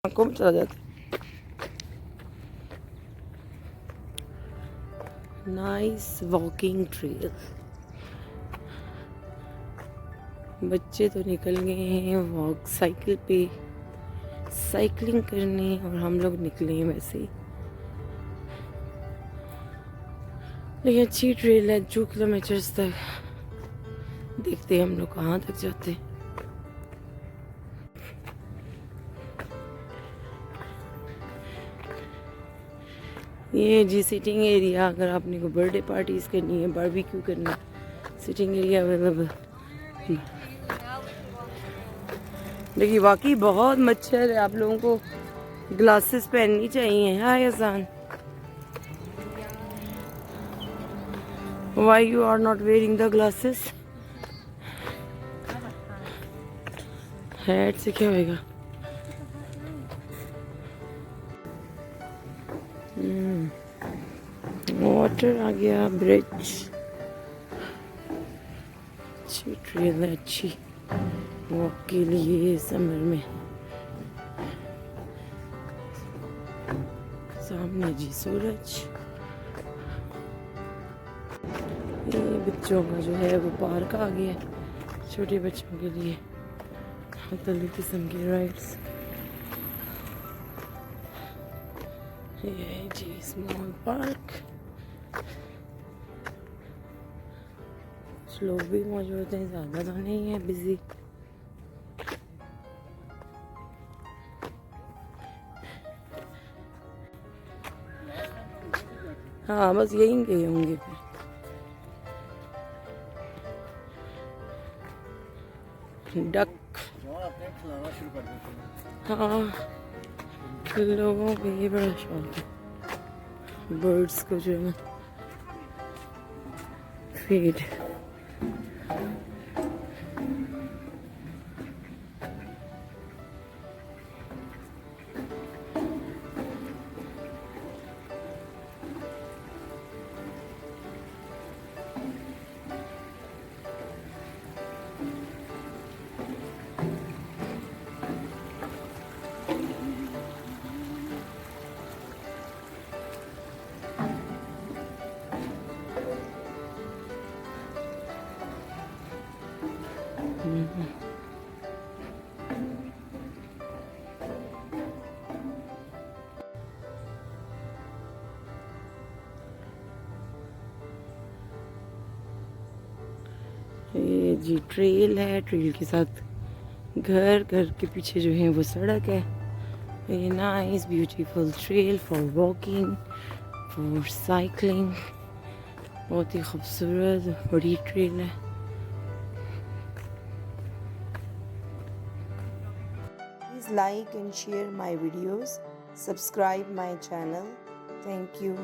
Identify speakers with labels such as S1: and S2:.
S1: आंखों में चला जाता है। Nice walking trail. बच्चे तो निकल गए हैं वॉक साइकिल पे साइकिलिंग करने और हम लोग निकले हैं वैसे ही। लेकिन अच्छी ट्रेल है 2 किलोमीटर्स तक। देखते हैं हम लोग कहाँ तक जाते हैं। ये जी सिटिंग एरिया, अगर आपने को बर्थडे पार्टीज करनी है, बारबेक्यू करना है, सिटिंग एरिया अवेलेबल। देखिए वाकई बहुत मच्छर है, आप लोगों को ग्लासेस पहननी चाहिए। Hi Ajaan, why you are not wearing the glasses? Head से क्या होएगा? वाटर आ गया, ब्रिज। अच्छी ट्रेल है, अच्छी वॉक के लिए समर में। सामने जी सूरज। ये बच्चों का जो है वो पार्क आ गया है, छोटे बच्चों के लिए मुख्तलिफ किस्म की राइड्स। ये है जी स्मॉल पार्क। कुछ लोग भी मौजूद हैं, ज़्यादा तो नहीं है बिजी। हाँ बस यहीं गए होंगे फिर। डक, हाँ लोगों को ये बड़ा शौक है बर्ड्स को जो है फीड। ये जी ट्रेल है, ट्रेल के साथ घर, घर के पीछे जो है वो सड़क है। ये nice beautiful trail for walking, for cycling. बहुत ही खूबसूरत बड़ी ट्रेल है। Please like and share my videos. Subscribe my channel. Thank you.